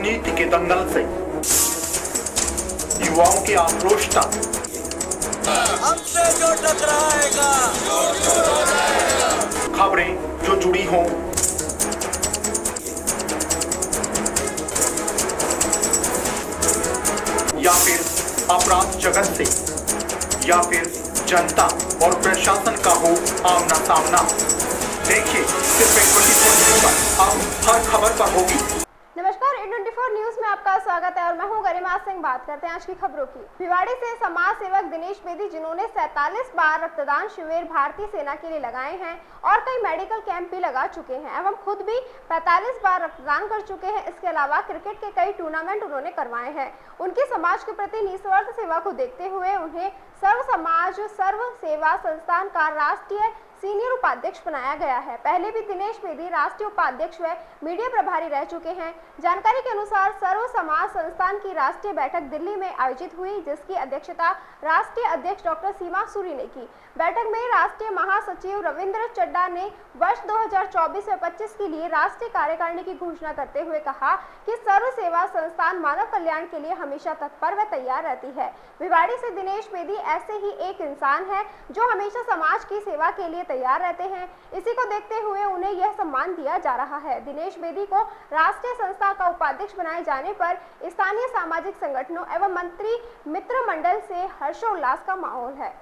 राजनीति के दंगल से युवाओं की आक्रोश तक हमसे जो टकराएगा खबरें जो जुड़ी हों, या फिर अपराध जगत से, या फिर जनता और प्रशासन का हो आमना सामना। देखिए सिर्फ 24 न्यूज़ पर अब हर खबर पर होगी। नमस्कार, 24 न्यूज में आपका स्वागत है और मैं हूं गरिमा सिंह। बात करते हैं आज की खबरों की। भिवाड़ी से समाज सेवक दिनेश बेदी, जिन्होंने 47 बार रक्तदान शिविर भारतीय सेना के लिए लगाए हैं और कई मेडिकल कैंप भी लगा चुके हैं एवं खुद भी 45 बार रक्तदान कर चुके हैं। इसके अलावा क्रिकेट के कई टूर्नामेंट उन्होंने करवाए हैं। उनकी समाज के प्रति निस्वार्थ सेवा को देखते हुए उन्हें सर्व समाज सर्व सेवा संस्थान का राष्ट्रीय सीनियर उपाध्यक्ष बनाया गया है। पहले भी दिनेश बेदी राष्ट्रीय उपाध्यक्ष व मीडिया प्रभारी रह चुके हैं। जानकारी के अनुसार सर्व समाज संस्थान की राष्ट्रीय बैठक दिल्ली में आयोजित हुई, जिसकी अध्यक्षता राष्ट्रीय अध्यक्ष डॉक्टर सीमा सूरी ने की। बैठक में राष्ट्रीय महासचिव रविंद्र चड्डा ने वर्ष 2024 व 25 के लिए राष्ट्रीय कार्यकारिणी की घोषणा करते हुए कहा कि सर्व सेवा संस्थान मानव कल्याण के लिए हमेशा तत्पर व तैयार रहती है। भिवाड़ी से दिनेश बेदी ऐसे ही एक इंसान है जो हमेशा समाज की सेवा के लिए तैयार रहते हैं। इसी को देखते हुए उन्हें यह सम्मान दिया जा रहा है। दिनेश बेदी को राष्ट्रीय संस्था का उपाध्यक्ष बनाए जाने पर स्थानीय सामाजिक संगठनों एवं मंत्री मित्र मंडल से हर्षोल्लास का माहौल है।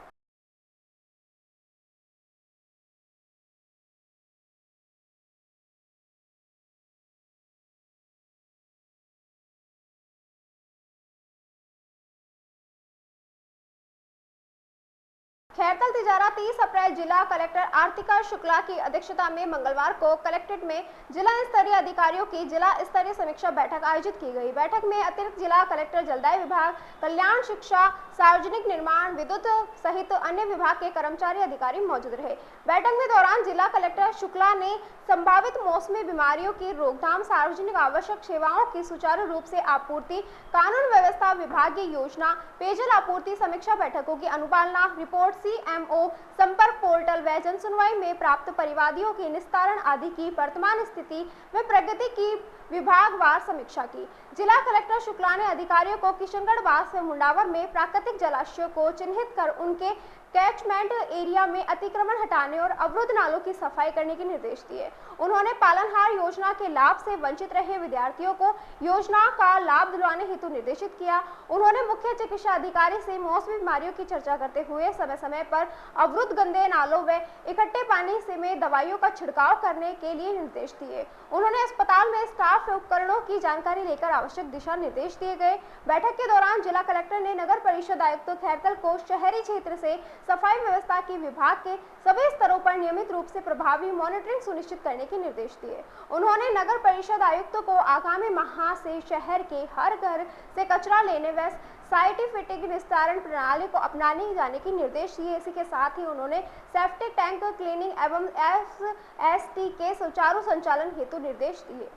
खैरतल तिजारा 30 अप्रैल जिला कलेक्टर आर्तिका शुक्ला की अध्यक्षता में मंगलवार को कलेक्ट्रेट में जिला स्तरीय अधिकारियों की जिला स्तरीय समीक्षा बैठक आयोजित की गई। बैठक में अतिरिक्त जिला कलेक्टर जलदाय विभाग, कल्याण, शिक्षा, सार्वजनिक निर्माण, विद्युत सहित अन्य विभाग के कर्मचारी अधिकारी मौजूद रहे। बैठक में दौरान जिला कलेक्टर शुक्ला ने संभावित मौसमी बीमारियों की रोकथाम, सार्वजनिक आवश्यक सेवाओं की सुचारू रूप से आपूर्ति, कानून व्यवस्था, विभागीय योजना, पेयजल आपूर्ति समीक्षा बैठकों की अनुपालना, रिपोर्ट, CMO संपर्क पोर्टल व जनसुनवाई में प्राप्त परिवादियों के निस्तारण आदि की वर्तमान स्थिति व प्रगति की विभागवार समीक्षा की। जिला कलेक्टर शुक्ला ने अधिकारियों को किशनगढ़ बास व मुंडावर में प्राकृतिक जलाशयों को चिन्हित कर उनके कैचमेंट एरिया में अतिक्रमण हटाने और अवरुद्ध नालों की सफाई करने के निर्देश दिए। उन्होंने पालनहार योजना के लाभ से वंचित रहे विद्यार्थियों को योजना का लाभ दिलवाने हेतु निर्देशित किया। उन्होंने मुख्य चिकित्सा अधिकारी से मौसमी बीमारियों की चर्चा करते हुए समय समय पर अवरुद्ध गंदे नालों व इकट्ठे पानी से में दवाइयों का छिड़काव करने के लिए निर्देश दिए। उन्होंने अस्पताल में स्टाफ व उपकरणों की जानकारी लेकर आवश्यक दिशा निर्देश दिए गए। बैठक के दौरान जिला कलेक्टर ने नगर परिषद आयुक्त खैरतल को शहरी क्षेत्र से सफाई व्यवस्था की विभाग के सभी स्तरों पर नियमित रूप से प्रभावी मॉनिटरिंग सुनिश्चित करने के निर्देश दिए। उन्होंने नगर परिषद आयुक्त को आगामी माह से शहर के हर घर से कचरा लेने व साइटिफिटिक निस्तारण प्रणाली को अपनाने जाने के निर्देश दिए। इसी के साथ ही उन्होंने सेप्टिक टैंक क्लीनिंग एवं SST के सुचारू संचालन हेतु निर्देश दिए।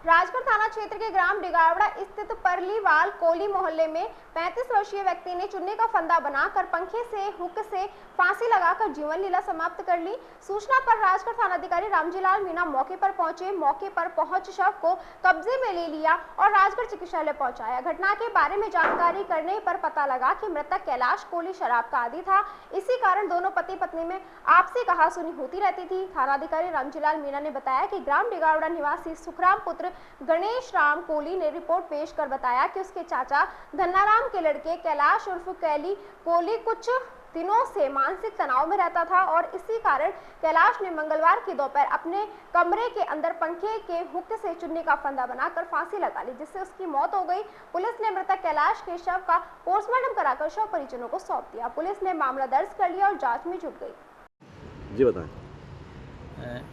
राजगढ़ थाना क्षेत्र के ग्राम डिगावड़ा स्थित परलीवाल कोली मोहल्ले में 35 वर्षीय व्यक्ति ने चुन्नी का फंदा बनाकर पंखे से हुक से फांसी लगाकर जीवन लीला समाप्त कर ली। सूचना पर राजगढ़ थानाधिकारी रामजीलाल मीणा मौके पर पहुंचे। मौके पर पहुंच शव को कब्जे में ले लिया और राजगढ़ चिकित्सालय पहुंचाया। घटना के बारे में जानकारी करने पर पता लगा कि मृतक कैलाश कोली शराब का आदी था। इसी कारण दोनों पति पत्नी में आपसी कहासुनी होती रहती थी। थानाधिकारी रामजीलाल मीणा ने बताया कि ग्राम डिगावड़ा निवासी सुखराम पुत्र गणेश राम कोली ने रिपोर्ट पेश कर बताया कि उसके चाचा धन्नाराम के लड़के कैलाश उर्फ कैली कोली कुछ दिनों से मानसिक तनाव में रहता था और इसी कारण कैलाश ने मंगलवार की दोपहर अपने कमरे के अंदर पंखे के हुक से चुन्नी का फंदा बनाकर फांसी लगा ली, जिससे उसकी मौत हो गई। पुलिस ने मृतक कैलाश के शव का पोस्टमार्टम कराकर शव परिजनों को सौंप दिया। पुलिस ने मामला दर्ज कर लिया और जाँच में जुट गई। जी बताएं।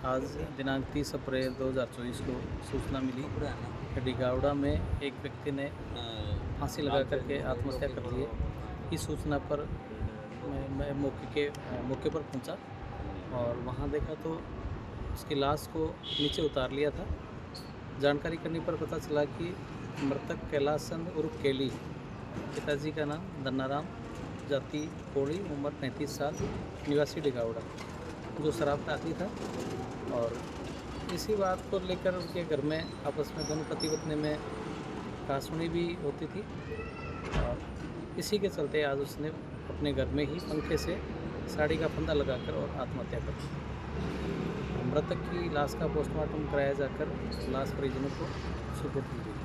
आज दिनांक 30 अप्रैल 2024 को सूचना मिली कि डिगावड़ा में एक व्यक्ति ने फांसी लगा करके आत्महत्या कर ली है। इस सूचना पर मैं मौके पर पहुंचा और वहां देखा तो उसकी लाश को नीचे उतार लिया था। जानकारी करने पर पता चला कि मृतक कैलाश चंद उर्फ केली, पिताजी का नाम धन्नाराम, जाति कोड़ी, उम्र 35 साल, निवासी डिगावड़ा, जो शराब पीता था। और इसी बात को लेकर उनके घर में आपस में दोनों पति पत्नी में कहासुनी भी होती थी। और इसी के चलते आज उसने अपने घर में ही पंखे से साड़ी का फंदा लगाकर और आत्महत्या कर दी। मृतक की लाश का पोस्टमार्टम कराया जाकर लाश परिजनों को सुपुर्द की गई।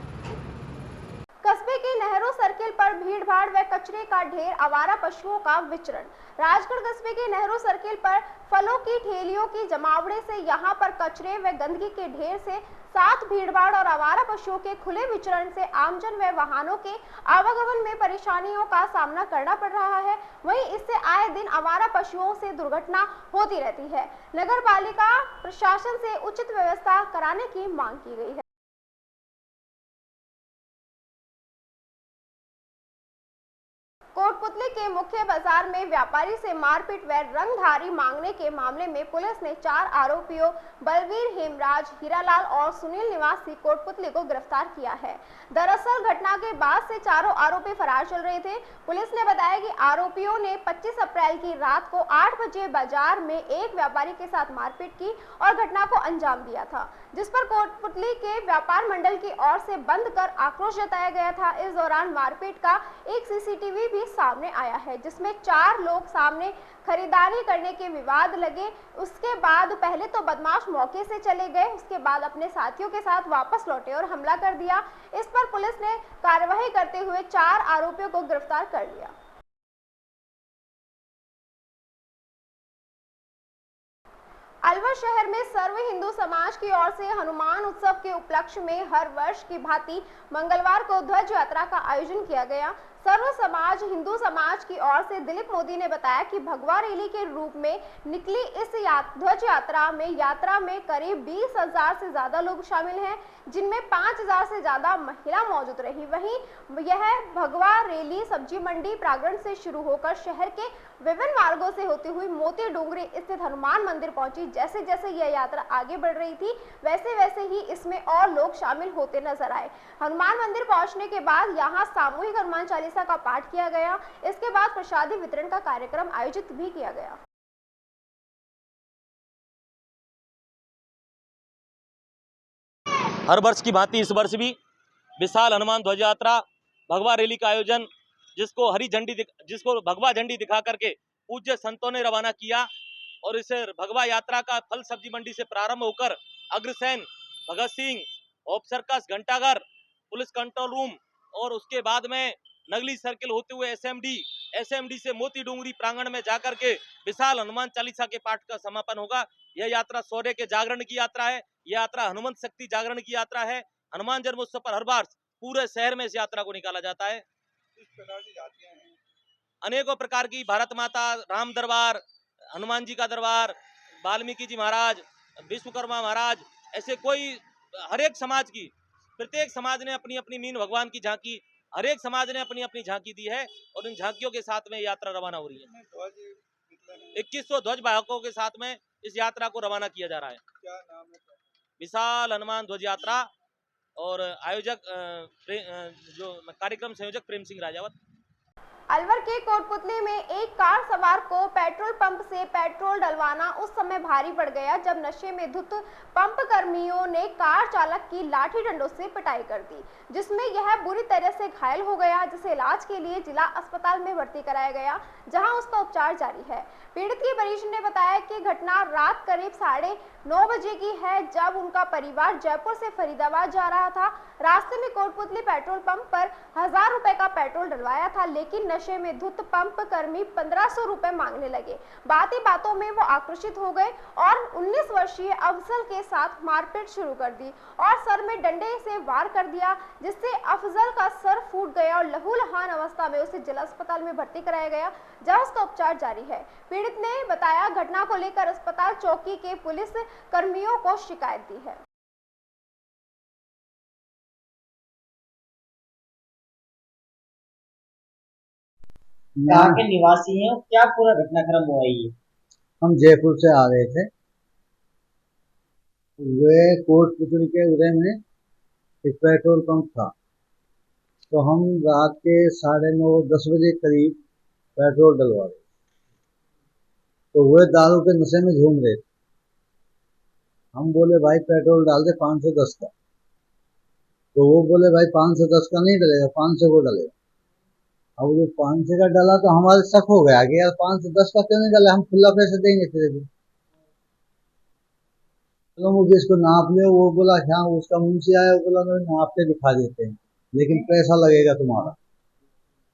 कस्बे के नेहरू सर्किल पर भीड़भाड़ व कचरे का ढेर, आवारा पशुओं का विचरण। राजगढ़ कस्बे के नेहरू सर्किल पर फलों की ठेलियों की जमावड़े से यहां पर कचरे व गंदगी के ढेर से साथ भीड़भाड़ और आवारा पशुओं के खुले विचरण से आमजन व वाहनों के आवागमन में परेशानियों का सामना करना पड़ रहा है। वहीं इससे आए दिन आवारा पशुओं से दुर्घटना होती रहती है। नगर पालिका प्रशासन से उचित व्यवस्था कराने की मांग की गई है। कोटपुतली के मुख्य बाजार में व्यापारी से मारपीट व रंगधारी मांगने के मामले में पुलिस ने 4 आरोपियों बलवीर, हेमराज, हीरालाल और सुनील निवासी कोटपुतली को गिरफ्तार किया है। दरअसल घटना के बाद से चारों आरोपी फरार चल रहे थे। पुलिस ने बताया कि आरोपियों ने 25 अप्रैल की रात को 8 बजे बाजार में एक व्यापारी के साथ मारपीट की और घटना को अंजाम दिया था, जिस पर कोटपुतली के व्यापार मंडल की ओर से बंद कर आक्रोश जताया गया था। इस दौरान मारपीट का एक सीसीटीवी भी सामने आया है, जिसमें 4 लोग सामने खरीदारी करने के विवाद लगे। उसके बाद पहले तो बदमाश मौके से चले गए, उसके बाद अपने साथियों के साथ वापस लौटे और हमला कर दिया। इस पर पुलिस ने कार्रवाई करते हुए 4 आरोपियों को गिरफ्तार कर लिया। अलवर शहर में सर्व हिंदू समाज की ओर से हनुमान उत्सव के उपलक्ष्य में हर वर्ष की भांति मंगलवार को ध्वज यात्रा का आयोजन किया गया। सर्व समाज हिंदू समाज की ओर से दिलीप मोदी ने बताया कि भगवा रैली के रूप में निकली इस ध्वज यात्रा में करीब 20,000 से ज्यादा लोग शामिल हैं, जिनमें 5,000 से ज्यादा महिला मौजूद रही। वहीं यह भगवा रैली सब्जी मंडी प्रांगण से शुरू होकर शहर के विभिन्न मार्गों से होती हुई मोती डोंगरी स्थित हनुमान मंदिर पहुंची। जैसे जैसे यह यात्रा आगे बढ़ रही थी, वैसे वैसे ही इसमें और लोग शामिल होते नजर आए। हनुमान मंदिर पहुंचने के बाद यहां सामूहिक हनुमान चालीसा का पाठ किया गया। इसके बाद प्रसादी वितरण का कार्यक्रम आयोजित भी किया गया। हर वर्ष की भांति इस वर्ष भी विशाल हनुमान ध्वज यात्रा भगवा रैली का आयोजन, जिसको भगवा झंडी दिखा करके पूज्य संतों ने रवाना किया। और इस भगवा यात्रा का फल सब्जी मंडी से प्रारंभ होकर अग्रसेन, भगत सिंह, होप सर्कस, घंटाघर, पुलिस कंट्रोल रूम और उसके बाद में नगली सर्किल होते हुए एसएमडी से मोती डोंगरी प्रांगण में जाकर के विशाल हनुमान चालीसा के पाठ का समापन होगा। यह यात्रा शौर्य के जागरण की यात्रा है। यह यात्रा हनुमंत शक्ति जागरण की यात्रा है। हनुमान जन्मोत्सव पर हर बार पूरे शहर में इस यात्रा को निकाला जाता है। इस प्रकार की जातियां हैं, अनेकों प्रकार की, भारत माता, राम दरबार, हनुमान जी का दरबार, वाल्मीकि जी महाराज, विश्वकर्मा महाराज, ऐसे कोई हर एक समाज की, प्रत्येक समाज ने अपनी अपनी मीन भगवान की झांकी, हर एक समाज ने अपनी अपनी झांकी दी है और इन झांकियों के साथ में यात्रा रवाना हो रही है। 2100 ध्वज वाहकों के साथ में इस यात्रा को रवाना किया जा रहा है। क्या नाम है? विशाल हनुमान ध्वज यात्रा। और आयोजक जो कार्यक्रम संयोजक प्रेम सिंह राजावत। अलवर के कोटपुतली में एक कार सवार को पेट्रोल पंप से पेट्रोल डलवाना उस समय भारी पड़ गया जब नशे में धुत पंप कर्मियों ने कार चालक की लाठी डंडों से पिटाई कर दी, जिसमें यह बुरी तरह से घायल हो गया, जिसे इलाज के लिए जिला अस्पताल में भर्ती कराया गया, जहां उसका उपचार जारी है। पीड़ित के परिजन ने बताया कि घटना रात करीब 9:30 बजे की है, जब उनका परिवार जयपुर से फरीदाबाद जा रहा था। रास्ते में कोटपुतली पेट्रोल पंप पर 1000 रुपए का पेट्रोल डलवाया था, लेकिन नशे में धुत पंप कर्मी 1500 रुपए मांगने लगे। बातों में वो आक्रोशित हो गए और 19 वर्षीय अफजल के साथ मारपीट शुरू कर दी और सर में डंडे से वार कर दिया, जिससे अफजल का सर फूट गया और लहूलुहान अवस्था में उसे जिला अस्पताल में भर्ती कराया गया, जहां उसका उपचार जारी है। पीड़ित ने बताया घटना को लेकर अस्पताल चौकी के पुलिस कर्मियों को शिकायत दी है। कहाँ के निवासी हैं और क्या पूरा घटनाक्रम हुआ है? हम जयपुर से आ रहे थे। वे कोटपुतली के उदय में एक पेट्रोल पंप था, तो हम रात के 9:30-10 बजे करीब पेट्रोल डलवा रहे, तो वो दारू के नशे में झूम रहे थे। हम बोले भाई पेट्रोल डाल दे 510 का, तो वो बोले भाई 510 का नहीं डलेगा, 500 को डलेगा। अब जो 500 का डाला तो हमारे शक हो गया कि यार 510 का क्यों नहीं डाला, हम खुला पैसे देंगे तेरे को। चलो मुझे इसको नाप ले, वो बोला क्या, उसका मुंशी आया, वो बोला नाप के दिखा देते हैं लेकिन पैसा लगेगा तुम्हारा।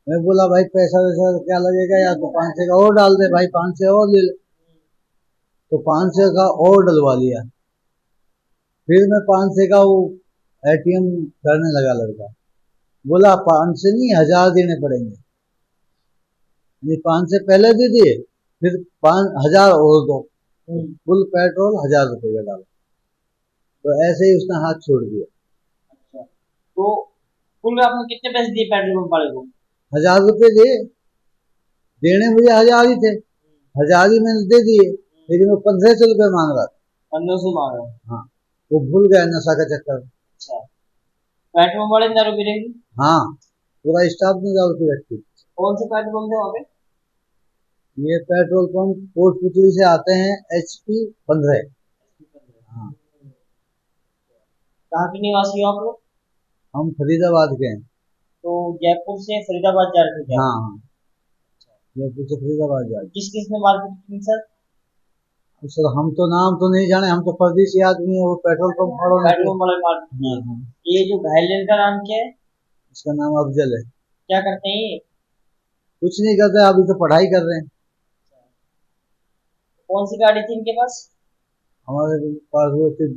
मैं बोला भाई पैसा वैसा क्या लगेगा, या तो 500 का और डाल दे भाई, 500 और ले ले। तो 500 का और डलवा लिया। फिर मैं 500 का वो ATM करने लगा लड़का, बोला 500 नहीं 1000 देने पड़ेंगे। 500 पहले दे दिए, फिर 1000 और दो, फुल पेट्रोल 1000 रुपये का डाला। तो ऐसे ही उसने हाथ छोड़ दिया। अच्छा, तो कुल में आपने कितने पैसे दिए पेट्रोल पंप वाले को? 1000 रुपये दिए, देने मुझे 1000 ही थे, 1000 ही मैंने दे दिए, लेकिन वो 1500 रुपये मांग रहा था। 1500 मांग रहा है। हाँ, वो भूल गया नशा का चक्कर। अच्छा, पेट्रोल पंप वाले ने दारू पी रही थी? हाँ, पूरा स्टाफ ने दारू पी रखी। कौन से पेट्रोल पंप थे वहाँ पे? ये पेट्रोल पंप कोटपुतली से आते हैं, HP 15। हाँ। कहाँ के निवासी हो आप लोग? हम फरीदाबाद के हैं। तो जयपुर से फरीदाबाद जा रहे थे? हाँ हाँ, जयपुर से फरीदाबाद जा रहे। किस किस ने मारपीट की सर? सर हम तो नाम तो नहीं जाने, हम तो परदेसी आदमी है, वो पेट्रोल पंप वाले मारपीट। ये जो घायल का नाम क्या है? इसका नाम अफजल है। क्या करते हैं ये? कुछ नहीं करते, अभी तो पढ़ाई कर रहे हैं। कौन सी गाड़ी थी इनके पास? हमारे पास वो थी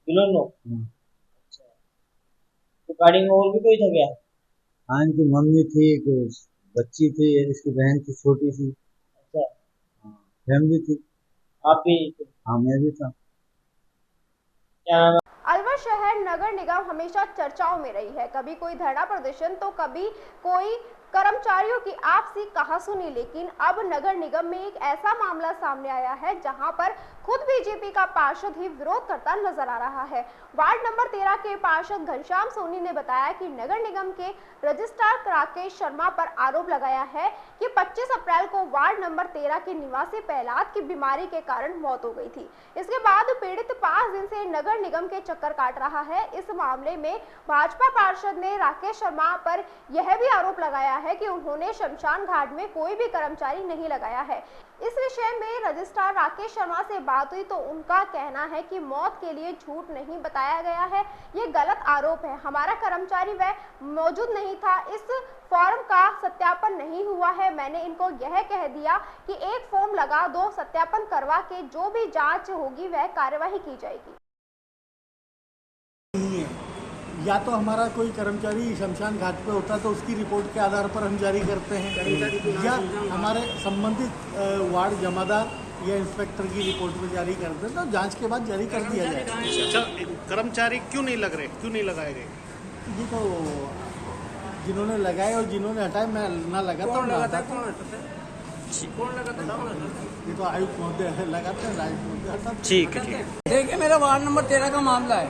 बिलोनो। अच्छा, तो गाड़ी में और भी कोई था क्या? हाँ, इनकी मम्मी थी, एक बच्ची थी, इसकी बहन थी छोटी सी। अच्छा, फैमिली थी। आप भी? हाँ, मैं भी था। क्या नाम है? अलवर शहर नगर निगम हमेशा चर्चाओं में रही है। कभी कोई धरना प्रदर्शन तो कभी कोई कर्मचारियों की आपसी कहासुनी, लेकिन अब नगर निगम में एक ऐसा मामला सामने आया है जहां पर खुद बीजेपी का पार्षद ही विरोध करता नजर आ रहा है। वार्ड नंबर 13 के पार्षद घनश्याम सोनी ने बताया कि नगर निगम के रजिस्ट्रार राकेश शर्मा पर आरोप लगाया है कि 25 अप्रैल को वार्ड नंबर 13 के निवासी प्रहलाद की बीमारी के कारण मौत हो गई थी। इसके बाद पीड़ित 5 दिन से नगर निगम के चक्कर काट रहा है। इस मामले में भाजपा पार्षद ने राकेश शर्मा पर यह भी आरोप लगाया है कि उन्होंने शमशान घाट में कोई भी कर्मचारी नहीं लगाया है। इस विषय में रजिस्ट्रार राकेश शर्मा से बात हुई तो उनका कहना है कि मौत के लिए झूठ नहीं बताया गया है, ये गलत आरोप है। हमारा कर्मचारी वह मौजूद नहीं था, इस फॉर्म का सत्यापन नहीं हुआ है। मैंने इनको यह कह दिया कि एक फॉर्म लगा दो, सत्यापन करवा के जो भी जांच होगी वह कार्यवाही की जाएगी। या तो हमारा कोई कर्मचारी शमशान घाट पे होता तो उसकी रिपोर्ट के आधार पर हम जारी करते हैं, या हमारे संबंधित वार्ड जमादार या इंस्पेक्टर की रिपोर्ट में जारी करते हैं, तो जांच के बाद जारी कर दिया जाएगा। अच्छा, कर्मचारी क्यों नहीं लग रहे, क्यों नहीं लगाए गए? ये तो जिन्होंने लगाए और जिन्होंने हटाए, मैं ना लगा तो ना हटा। ये तो आयुक्त महोदय लगाते हैं, आयुक्त महोदय हटाते। ठीक है। देखिए, मेरा वार्ड नंबर 13 का मामला है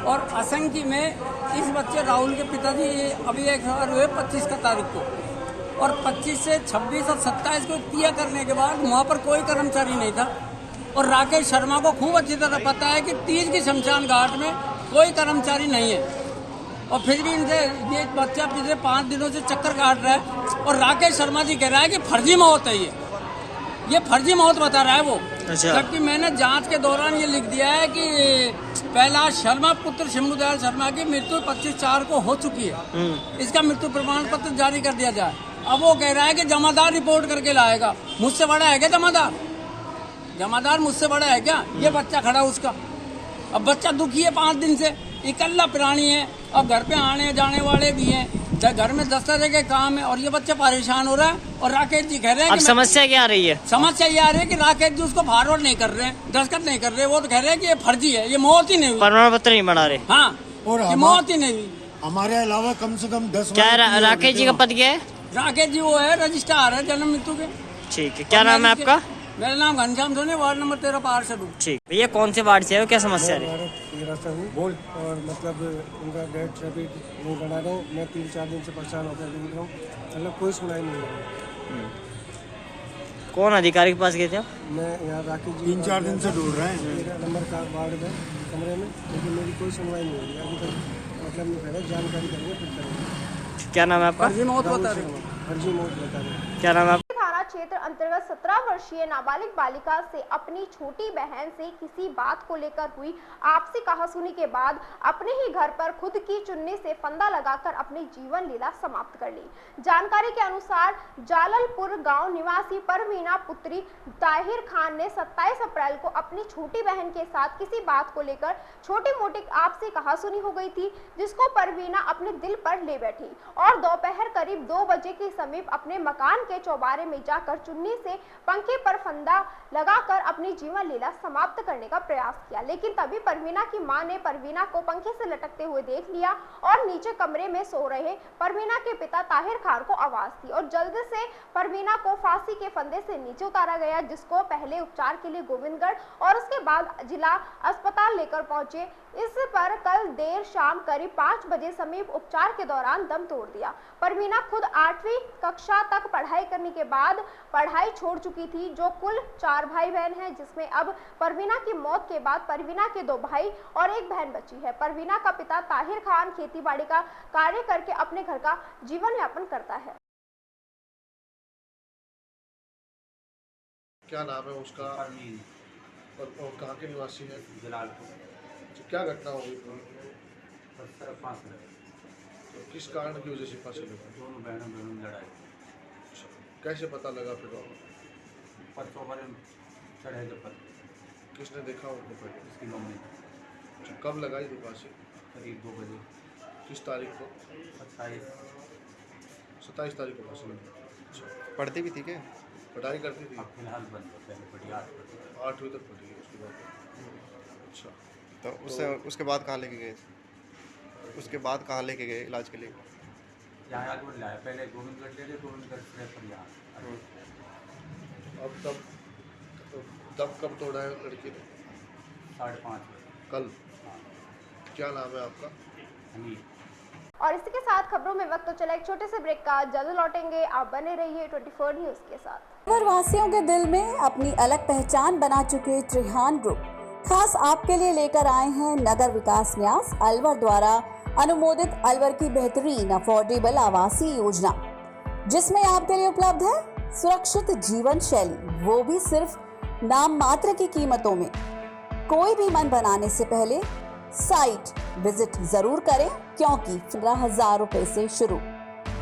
और असंख्य में इस बच्चे राहुल के पिताजी अभी एक हुए 25 का तारीख को, और 25 से 26 और 27 को क्रिया करने के बाद वहाँ पर कोई कर्मचारी नहीं था। और राकेश शर्मा को खूब अच्छी तरह पता है कि 30 की शमशान घाट में कोई कर्मचारी नहीं है, और फिर भी इनसे ये बच्चा पिछले 5 दिनों से चक्कर काट रहा है। और राकेश शर्मा जी कह रहा है कि फर्जी मौत है, ये फर्जी मौत बता रहा है वो। अच्छा। जबकि मैंने जांच के दौरान ये लिख दिया है कि प्रहलाद शर्मा पुत्र शंभुदयाल शर्मा की मृत्यु 25/4 को हो चुकी है, इसका मृत्यु प्रमाण पत्र जारी कर दिया जाए। अब वो कह रहा है कि जमादार रिपोर्ट करके लाएगा। मुझसे बड़ा है क्या जमादार? जमादार मुझसे बड़ा है क्या? ये बच्चा खड़ा उसका, अब बच्चा दुखी है 5 दिन से, इकल्ला प्राणी है, अब घर पे आने जाने वाले भी हैं, घर में 10 तरह के काम है, और ये बच्चा परेशान हो रहा है। और राकेश जी कह रहे हैं अब समस्या क्या आ रही है? समस्या ये आ रही है कि राकेश जी उसको फॉरवर्ड नहीं कर रहे हैं, दस्तखत नहीं कर रहे, वो तो कह रहे हैं कि ये फर्जी है, ये मौत ही नहीं हुई, प्रमाण पत्र नहीं बना रहे। हाँ, और ये मौत ही नहीं हुई। हमारे अलावा कम से कम 10। क्या राकेश जी का पद क्या है? राकेश जी वो है रजिस्ट्रार है जन्म मृत्यु के। ठीक है, क्या नाम है आपका? मेरा नाम घनश्याम सोनी, वार्ड नंबर 13 पहाड़ से दूर। ठीक, भैया कौन से वार्ड से है, क्या समस्या है? बोल। और मतलब उनका डेट सर्टिफिकेट नहीं बना रहे, मैं 3-4 दिन से परेशान होकर देख रहा हूँ, मतलब कोई सुनाई नहीं हो रही। कौन अधिकारी के पास गए थे आप? मैं यहाँ राकेश जी 3-4 दिन से ढूंढ रहे हैं। 13 नंबर का वार्ड में कमरे में, लेकिन मेरी कोई सुनवाई नहीं हो रही अभी तक। मतलब नहीं करें, जानकारी करेंगे फिर करेंगे। क्या नाम है आपका? फर्जी मौत बता रहे। फर्जी मौत बता रहे। क्या नाम है आपका? थाना क्षेत्र अंतर्गत 17 वर्षीय नाबालिग बालिका से अपनी छोटी बहन से किसी बात को लेकर हुई आपसी कहासुनी के बाद अपने ही घर पर खुद की चुन्नी से फंदा लगाकर अपनी जीवन लीला समाप्त कर ली। जानकारी के अनुसार जाललपुर गांव निवासी परवीना पुत्री ताहिर खान ने 27 अप्रैल को अपनी छोटी बहन के साथ किसी बात को लेकर छोटी मोटी आपसी कहासुनी हो गई थी, जिसको परवीना अपने दिल पर ले बैठी और दोपहर करीब 2 बजे के समीप अपने मकान के चौबारे में जाकर चुन्नी से पंखे पर फंदा लगाकर अपनी जीवन लीला समाप्त करने का प्रयास किया। लेकिन तभी परवीना की मां ने परवीना को पंखे से लटकते हुए देख लिया और नीचे कमरे में सो रहे परवीना के पिता ताहिर खान को आवाज दी और जल्द से परवीना को फांसी के फंदे से नीचे उतारा गया, जिसको पहले उपचार के लिए गोविंदगढ़ और उसके बाद जिला अस्पताल लेकर पहुंचे। इस पर कल देर शाम करीब 5 बजे समीप उपचार के दौरान दम तोड़ दिया। परवीना खुद 8वीं कक्षा तक पढ़ाई करने के बाद पढ़ाई छोड़ चुकी थी, जो कुल 4 भाई बहन हैं, जिसमें अब परवीना की मौत के बाद परवीना के 2 भाई और 1 बहन बची है। परवीना का पिता ताहिर खान खेतीबाड़ी का कार्य करके अपने घर का जीवन यापन करता है। क्या नाम है उसका और कहाँ के निवासी है? जलालपुर। क्या घटना हुई? तो किस कारण की वजह से फांसी लगी? दोनों बहनों में लड़ाई। कैसे पता लगा फिर? परसों पर चढ़े जब पर। किसने देखा उनको पहले? इसकी मम्मी। कब लगाई थी फांसी? करीब 2 बजे। किस तारीख को? 27 तारीख को फांसी लगी। पढ़ती भी थी क्या? पढ़ाई करती थी? अब फिलहाल बंद है, पहले पढ़ी 8वीं तक पढ़ी है, उसके बाद। अच्छा, तो उसके बाद कहाँ लेके गए? उसके बाद कहाँ लेके गए इलाज के लिए? यहाँ आगे लाया, पहले गोविंदगढ़ ले गए, गोविंदगढ़ से पर यहाँ। अब तब कब तोड़ा है लड़की ने? 5:30 कल। क्या नाम है आपका? अमीर। और इसी के साथ खबरों में वक्त तो चला एक छोटे से ब्रेक का, जल्द लौटेंगे। आप बने रहिए 24 न्यूज के साथ। वासियों के दिल में अपनी अलग पहचान बना चुके त्रिहान ग्रुप खास आपके लिए लेकर आए हैं नगर विकास न्यास अलवर द्वारा अनुमोदित अलवर की बेहतरीन अफोर्डेबल आवासीय योजना, जिसमें आपके लिए उपलब्ध है सुरक्षित जीवन शैली, वो भी सिर्फ नाम मात्र की कीमतों में। कोई भी मन बनाने से पहले साइट विजिट जरूर करें, क्योंकि 15,000 रुपए से शुरू।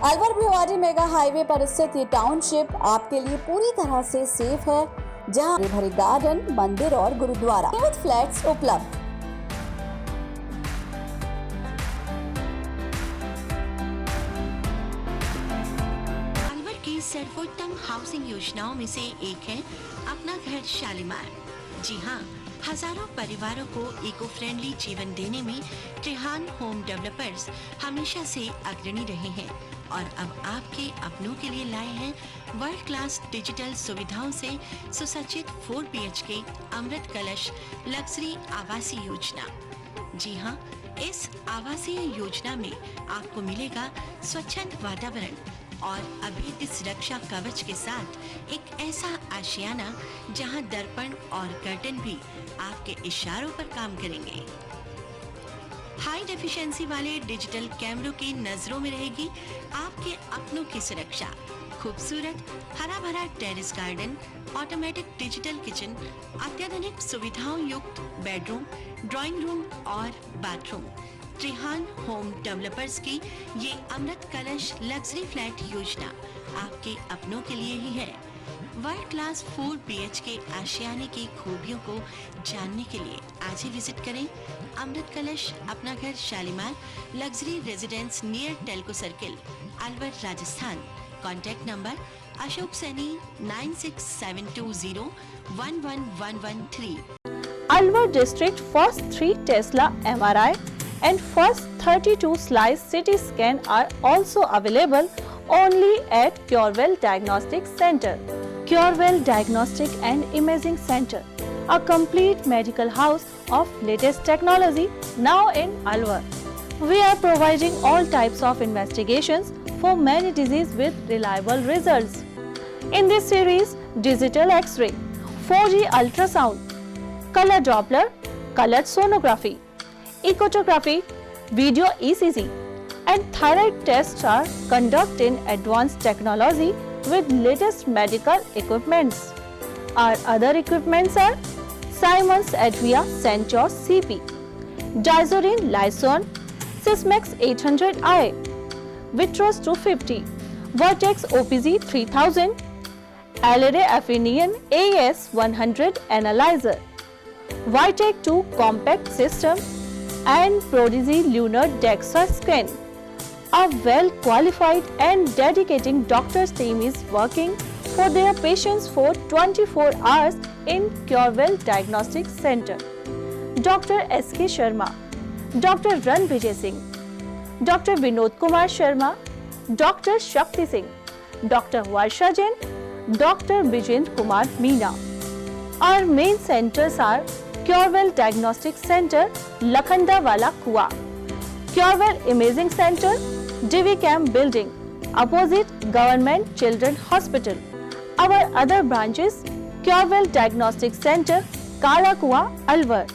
अलवर भिवाड़ी मेगा हाईवे पर स्थित ये टाउनशिप आपके लिए पूरी तरह से सेफ है, जहां भरे गार्डन, मंदिर और गुरुद्वारा, फ्लैट्स उपलब्ध। अलवर की सर्वोत्तम हाउसिंग योजनाओं में से एक है अपना घर शालीमार। जी हाँ, हजारों परिवारों को इको फ्रेंडली जीवन देने में त्रिहान होम डेवलपर्स हमेशा से अग्रणी रहे हैं और अब आपके अपनों के लिए लाए हैं वर्ल्ड क्लास डिजिटल सुविधाओं से सुसज्जित 4 BHK अमृत कलश लग्जरी आवासीय योजना। जी हाँ, इस आवासीय योजना में आपको मिलेगा स्वच्छंद वातावरण और अभेद्य सुरक्षा कवच के साथ एक ऐसा आशियाना जहां दर्पण और कर्टन भी आपके इशारों पर काम करेंगे। हाई डेफिशिएंसी वाले डिजिटल कैमरों की नजरों में रहेगी आपके अपनों की सुरक्षा। खूबसूरत हरा भरा terrace garden, automatic digital kitchen, अत्याधुनिक सुविधाओं युक्त बेडरूम, ड्राइंग रूम और बाथरूम। त्रिहान होम डेवलपर्स की ये अमृत कलश लग्जरी फ्लैट योजना आपके अपनों के लिए ही है। वर्ल्ड क्लास 4 BHK आशियाने की खूबियों को जानने के लिए आज ही विजिट करें अमृत कलश अपना घर Shalimar luxury residence near Telco circle, Alwar, Rajasthan. Contact number Ashok Saini 9672011113। Alvar district first 3 Tesla MRI and first 32 slice CT scan are also available only at Purewell Diagnostic Center. Curewell Diagnostic and Imaging Center, a complete medical house of latest technology now in Alwar. We are providing all types of investigations for many diseases with reliable results. In this series, digital X-ray, 4G ultrasound, color Doppler, colored sonography, echography, video ECG, and thyroid tests are conducted in advanced technology with latest medical equipments. Our other equipments are Siemens Advia Centaur CP, Dizorin Lyson, Sysmex 800i, Vitros 250, Vertex OPZ 3000, Alere Affinion AS 100 Analyzer, Vitec 2 Compact System, and Prodigy Lunar DEXA Scan. A well-qualified and dedicated doctor's team is working for their patients for 24 hours in Curewell Diagnostic Center. Dr. S.K. Sharma, Dr. Ran Vijay Singh, Dr. Vinod Kumar Sharma, Dr. Shakti Singh, Dr. Varsha Jain, Dr. Vijendra Kumar Meena. Our main centers are Curewell Diagnostic Center, Lakhandawala Kua, Curewell Imaging Center, Divi Camp Building, opposite Government Children Hospital. Our other branches, Curewell Diagnostic Center, Kala Kua, Alwar.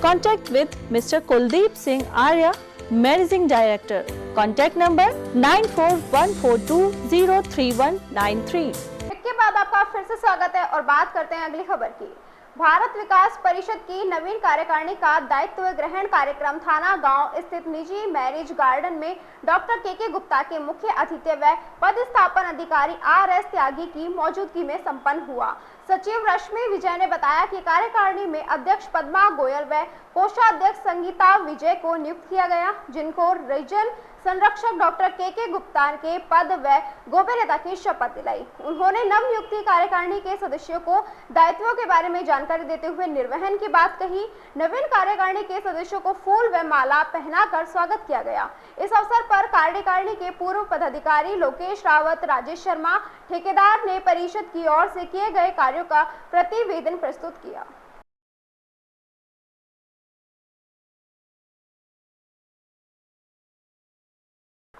Contact with Mr. Kuldeep Singh Arya, Managing Director. Contact number 9414203193. इसके बाद आपका फिर से स्वागत है और बात करते हैं अगली खबर की। भारत विकास परिषद की नवीन कार्यकारिणी का दायित्व ग्रहण कार्यक्रम थाना गांव स्थित निजी मैरिज गार्डन में डॉक्टर के गुप्ता के मुख्य अतिथि व पदस्थापन अधिकारी RS त्यागी की मौजूदगी में संपन्न हुआ। सचिव रश्मि विजय ने बताया कि कार्यकारिणी में अध्यक्ष पद्मा गोयल व कोषाध्यक्ष संगीता विजय को नियुक्त किया गया, जिनको रीजन संरक्षक डॉक्टर के गुप्ता के पद व गोपनीयता की शपथ दिलाई। उन्होंने नवनियुक्त कार्यकारिणी के सदस्यों को दायित्वों के बारे में जानकारी देते हुए निर्वहन की बात कही। नवीन कार्यकारिणी के सदस्यों को फूल व माला पहनाकर स्वागत किया गया। इस अवसर पर कार्यकारिणी के पूर्व पदाधिकारी लोकेश रावत, राजेश शर्मा, ठेकेदार ने परिषद की ओर से किए गए कार्यों का प्रतिवेदन प्रस्तुत किया।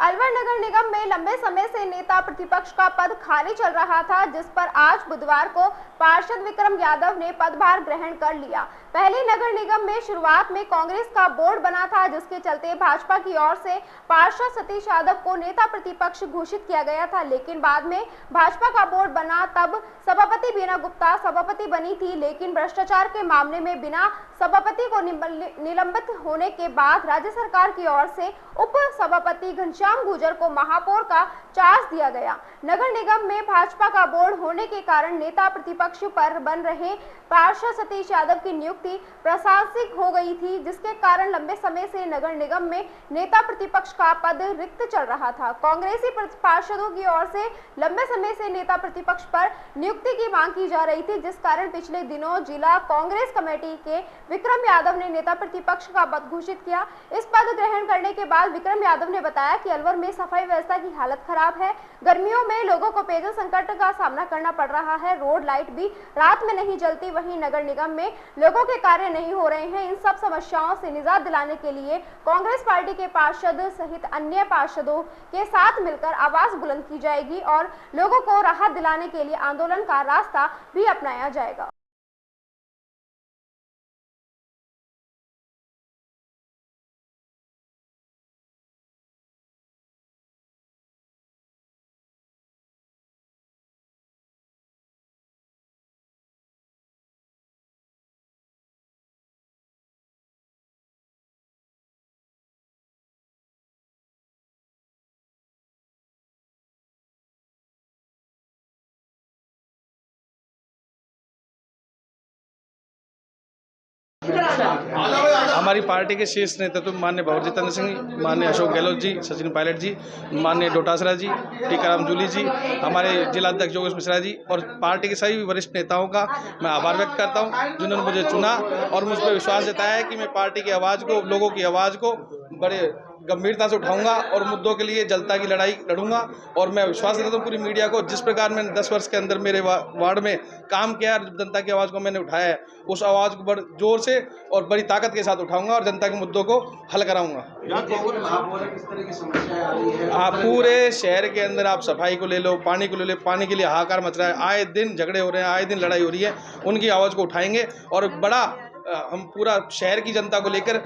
अलवर नगर निगम में लंबे समय से नेता प्रतिपक्ष का पद खाली चल रहा था, जिस पर आज बुधवार को पार्षद विक्रम यादव ने पदभार ग्रहण कर लिया। पहले नगर निगम में शुरुआत में कांग्रेस का बोर्ड बना था, जिसके चलते भाजपा की ओर से पार्षद सतीश यादव को नेता प्रतिपक्ष घोषित किया गया था, लेकिन बाद में भाजपा का बोर्ड बना तब सभापति बीना गुप्ता सभापति बनी थी, लेकिन भ्रष्टाचार के मामले में बिना सभापति को निलंबित होने के बाद राज्य सरकार की ओर से उप सभापति घनश्याम गुर्जर को महापौर का चार्ज दिया गया। नगर निगम में भाजपा का बोर्ड होने के कारण नेता प्रतिपक्ष पर बन रहे पार्षद सतीश यादव की नियुक्ति प्रशासनिक हो गई थी, जिसके कारण लंबे समय से नगर निगम में नेता प्रतिपक्ष का पद रिक्त चल रहा था। कांग्रेसी पार्षदों की ओर से लंबे समय से नेता प्रतिपक्ष पर नियुक्ति की मांग की जा रही थी, जिस कारण पिछले दिनों जिला कांग्रेस कमेटी के विक्रम यादव ने नेता प्रतिपक्ष का पद घोषित किया। इस पद ग्रहण करने के बाद विक्रम यादव ने बताया कि अलवर में सफाई व्यवस्था की हालत खराब है। गर्मियों में लोगों को पेयजल संकट का सामना करना पड़ रहा है। रोड लाइट भी रात में नहीं जलती, वहीं नगर निगम में लोगों के कार्य नहीं हो रहे हैं। इन सब समस्याओं से निजात दिलाने के लिए कांग्रेस पार्टी के पार्षद सहित अन्य पार्षदों के साथ मिलकर आवाज बुलंद की जाएगी और लोगों को राहत दिलाने के लिए आंदोलन का रास्ता भी अपनाया जाएगा। हमारी पार्टी के शीर्ष नेतृत्व माननीय भवर जितेंद्र सिंह, माननीय अशोक गहलोत जी, सचिन पायलट जी, माननीय डोटासरा जी, टीकाराम जूली जी, हमारे जिलाध्यक्ष योगेश मिश्रा जी और पार्टी के सभी वरिष्ठ नेताओं का मैं आभार व्यक्त करता हूं, जिन्होंने मुझे चुना और मुझ पर विश्वास जताया है कि मैं पार्टी की आवाज़ को, लोगों की आवाज़ को बड़े गंभीरता से उठाऊंगा और मुद्दों के लिए जनता की लड़ाई लड़ूंगा। और मैं विश्वास करता हूँ पूरी मीडिया को, जिस प्रकार मैंने 10 वर्ष के अंदर मेरे वार्ड में काम किया, जनता की आवाज़ को मैंने उठाया है, उस आवाज़ को बड़े जोर से और बड़ी ताकत के साथ उठाऊंगा और जनता के मुद्दों को हल कराऊंगा। आप पूरे शहर के अंदर आप सफाई को ले लो, पानी को ले लो, पानी के लिए हाहाकार मच रहा है, आए दिन झगड़े हो रहे हैं, आए दिन लड़ाई हो रही है, उनकी आवाज़ को उठाएंगे और बड़ा हम पूरा शहर की जनता को लेकर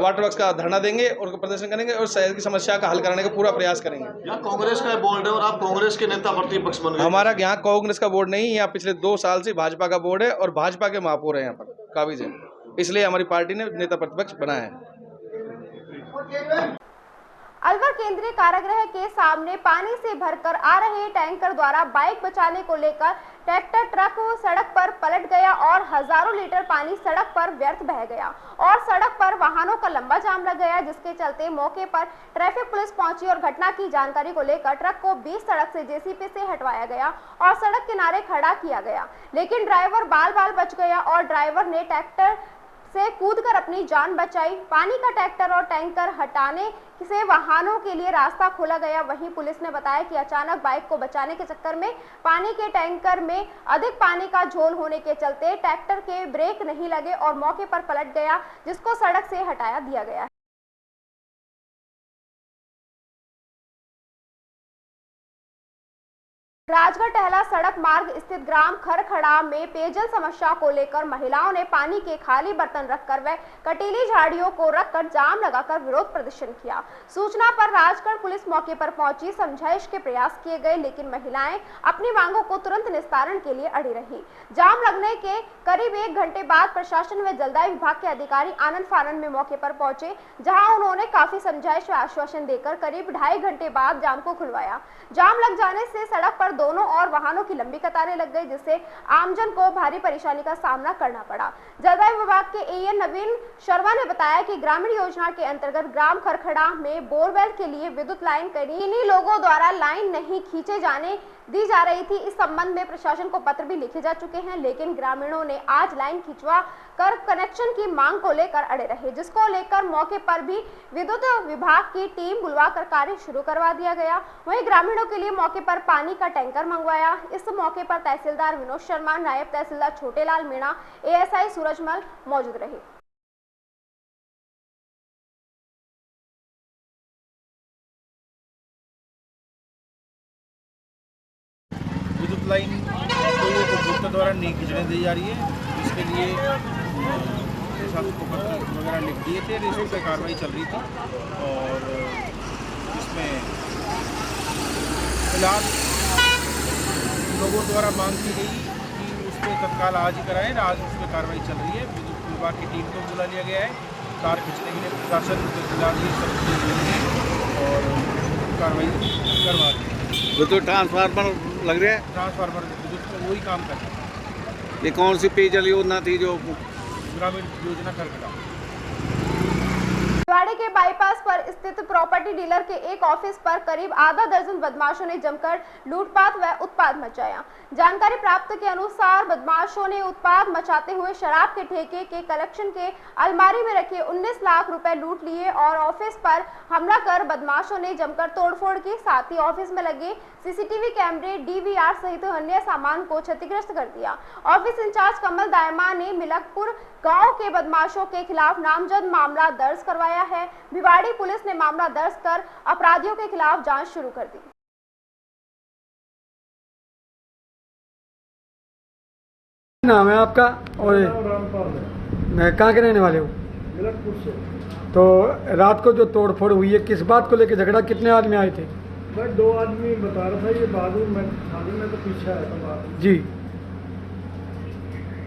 वाटर वर्क्स का धरना देंगे और प्रदर्शन करेंगे और शहर की समस्या का हल कराने का पूरा प्रयास करेंगे। यहाँ कांग्रेस का बोर्ड है और आप कांग्रेस के नेता प्रतिपक्ष बन गए। हमारा यहाँ कांग्रेस का बोर्ड नहीं, यहाँ पिछले 2 साल से भाजपा का बोर्ड है और भाजपा के महापौर है यहाँ पर काबिज है, इसलिए हमारी पार्टी ने नेता प्रतिपक्ष बनाया है। अलवर केंद्रीय कारागृह के सामने पानी से भरकर आ रहे टैंकर द्वारा बाइक बचाने को लेकर ट्रैक्टर ट्रक सड़क पर पलट गया और हजारों लीटर पानी सड़क पर व्यर्थ बह गया और सड़क पर वाहनों का लंबा जाम लग गया, जिसके चलते मौके पर ट्रैफिक पुलिस पहुंची और घटना की जानकारी को लेकर ट्रक को बीच सड़क से जेसीबी से हटवाया गया और सड़क किनारे खड़ा किया गया, लेकिन ड्राइवर बाल बाल बच गया और ड्राइवर ने ट्रैक्टर से कूदकर अपनी जान बचाई। पानी का ट्रैक्टर और टैंकर हटाने से वाहनों के लिए रास्ता खोला गया। वहीं पुलिस ने बताया कि अचानक बाइक को बचाने के चक्कर में पानी के टैंकर में अधिक पानी का झोल होने के चलते ट्रैक्टर के ब्रेक नहीं लगे और मौके पर पलट गया, जिसको सड़क से हटाया दिया गया। राजगढ़ टहला सड़क मार्ग स्थित ग्राम खरखड़ा में पेयजल समस्या को लेकर महिलाओं ने पानी के खाली बर्तन रखकर व कटीली झाड़ियों को रखकर जाम लगाकर विरोध प्रदर्शन किया। सूचना पर राजगढ़ पुलिस मौके पर पहुंची, समझाइश के प्रयास किए गए, लेकिन महिलाएं अपनी मांगों को तुरंत निस्तारण के लिए अड़ी रही। जाम लगने के करीब 1 घंटे बाद प्रशासन व जलदाय विभाग के अधिकारी आनंद फानन में मौके पर पहुंचे, जहाँ उन्होंने काफी समझाइश व आश्वासन देकर करीब 2.5 घंटे बाद जाम को खुलवाया। जाम लग जाने से सड़क पर दोनों और वाहनों की लंबी कतारें लग गई, जिससे आमजन को भारी परेशानी का सामना करना पड़ा। जलदाय विभाग के एएन नवीन शर्मा ने बताया कि ग्रामीण योजना के अंतर्गत ग्राम खरखड़ा में बोरवेल के लिए विद्युत लाइन करी, इन्हीं लोगों द्वारा लाइन नहीं खींचे जाने दी जा रही थी। इस संबंध में प्रशासन को पत्र भी लिखे जा चुके हैं, लेकिन ग्रामीणों ने आज लाइन खिंचवा कर कनेक्शन की मांग को लेकर अड़े रहे, जिसको लेकर मौके पर भी विद्युत विभाग की टीम बुलवाकर कार्य शुरू करवा दिया गया। वहीं ग्रामीणों के लिए मौके पर पानी का टैंकर मंगवाया। इस मौके पर तहसीलदार विनोद शर्मा, नायब तहसीलदार छोटेलाल मीणा, एएसआई सूरजमल मौजूद रहे। विद्युत लाइन को ये उपभोक्ता द्वारा नहीं खींचने दी जा रही है, इसके लिए प्रशासन को पत्र वगैरह लिख दिए थे, इस पर कार्रवाई चल रही थी और इसमें फिलहाल लोगों द्वारा मांग की गई कि उस पर तत्काल आज ही कराएं। आज उस पर कार्रवाई चल रही है। विद्युत विभाग की टीम को बुला लिया गया है, तार खींचने के लिए प्रशासन फिलहाल ये सब और कार्रवाई करवा दी। विद्युत ट्रांसफार्मर लग रहा है, ट्रांसफार्मर विद्युत का वही काम कर रहा है। ये कौन सी पेयजल योजना थी जो ग्रामीण योजना खरखड़ा? वाड़े के बाईपास पर स्थित प्रॉपर्टी डीलर के एक ऑफिस पर करीब आधा दर्जन बदमाशों ने जमकर लूटपाट व उत्पात मचाया। जानकारी प्राप्त के अनुसार बदमाशों ने उत्पात मचाते हुए शराब के ठेके के कलेक्शन के अलमारी में रखे 19 लाख रुपए लूट लिए और ऑफिस पर हमला कर बदमाशों ने जमकर तोड़फोड़ की। साथ ही ऑफिस में लगे सीसीटीवी कैमरे, डीवीआर सहित अन्य सामान को क्षतिग्रस्त कर दिया। ऑफिस इंचार्ज कमल दायमा ने मिलकपुर गांव के बदमाशों के खिलाफ नामजद मामला दर्ज करवाया है। भिवाड़ी पुलिस ने मामला दर्ज कर अपराधियों के खिलाफ जांच शुरू कर दी। नाम है आपका? और मैं कहाँ के रहने वाले हो? मिलकपुर से। तो रात को जो तोड़फोड़ हुई है, किस बात को लेकर झगड़ा, कितने आदमी आए थे? मैं 2 आदमी बता रहा था, ये बाद में शादी में तो पीछे आया था बात जी।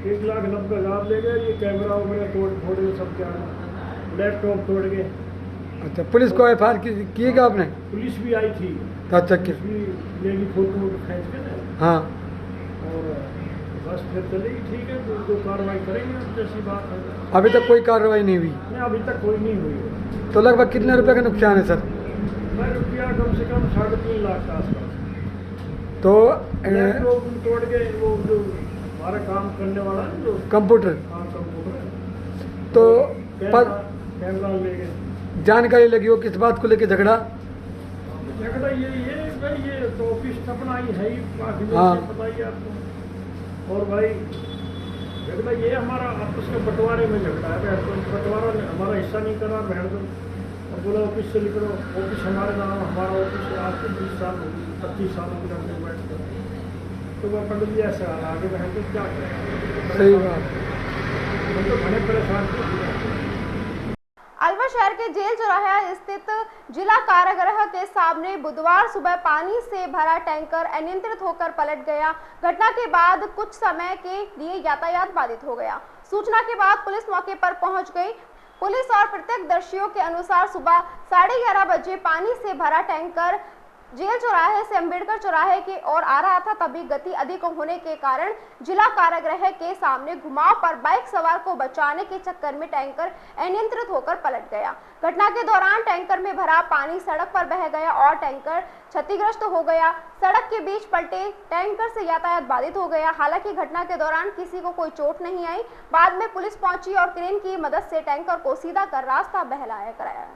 1,90,000 ले गए, ये कैमरा वगैरह तोड़ फोड़े सब क्या, लैपटॉप तोड़ गए। अच्छा, पुलिस को एफआईआर किएगा आपने? पुलिस भी आई थी। अच्छा, पुलिस भी लेगी फोटो खींच के ना। हाँ, और बस फिर चलेगी, ठीक है, तो कार्रवाई करेंगे, जैसी बात है। अभी तक कोई कार्रवाई नहीं हुई? नहीं, अभी तक कोई नहीं हुई। तो लगभग कितने रुपए का नुकसान है सर? रुपया कम से कम 3.5 लाख का आसपास। तो लैपटॉप तोड़ के, वो जो हमारा काम करने वाला है जो कंप्यूटर, हाँ कंप्यूटर, तो कैमरा ले गए। जानकारी लगी हो किस बात को लेके झगड़ा? झगड़ा ये तो ऑफिस अपना ही है ही, हाँ। पता ही आपको। और भाई झगड़ा ये हमारा आपस के बंटवारे में झगड़ा है। बंटवारा हमारा हिस्सा नहीं करा बहन को, और बोला ऑफिस से निकलो। ऑफिस हमारे नाम, हमारा ऑफिस है, आज से 20 साल हो गई, 25 साल हो गए बैठ कर। तो वह पंडित जी ऐसे हाल आगे बहन को क्या करें? सही बात। हम तो घने परेशान थे। अलवर शहर के जेल चौराहा स्थित जिला कारागृह के सामने बुधवार सुबह पानी से भरा टैंकर अनियंत्रित होकर पलट गया। घटना के बाद कुछ समय के लिए यातायात बाधित हो गया। सूचना के बाद पुलिस मौके पर पहुंच गई। पुलिस और प्रत्यक्षदर्शियों के अनुसार सुबह 11:30 बजे पानी से भरा टैंकर जेल चौराहे से अंबेडकर चौराहे की ओर आ रहा था। तभी गति अधिक होने के कारण जिला कारागृह के सामने घुमाव पर बाइक सवार को बचाने के चक्कर में टैंकर अनियंत्रित होकर पलट गया। घटना के दौरान टैंकर में भरा पानी सड़क पर बह गया और टैंकर क्षतिग्रस्त हो गया। सड़क के बीच पलटे टैंकर से यातायात बाधित हो गया। हालांकि घटना के दौरान किसी को कोई चोट नहीं आई। बाद में पुलिस पहुंची और क्रेन की मदद से टैंकर को सीधा कर रास्ता बहलाया कराया।